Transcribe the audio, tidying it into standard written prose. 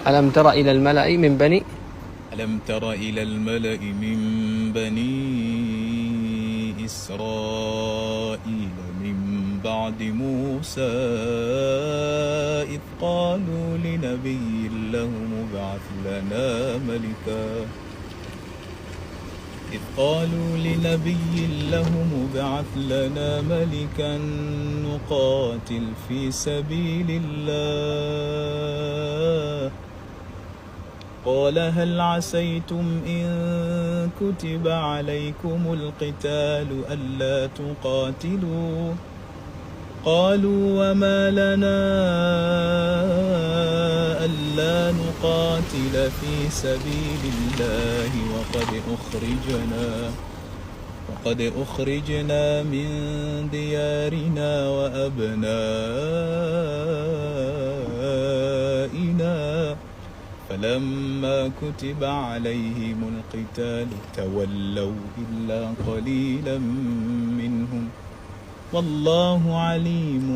ألم تر إلى الملأ من بني ألم تر إلى الملأ من بني إسرائيل من بعد موسى إذ قالوا لنبي لهم ابعث لنا ملكا نقاتل في سبيل الله قال هل عسيتم إن كتب عليكم القتال ألا تقاتلوا قالوا وما لنا ألا نقاتل في سبيل الله وقد أخرجنا من ديارنا وأبنائنا فلما كتب عليهم القتال تولوا إلا قليلا منهم والله عليم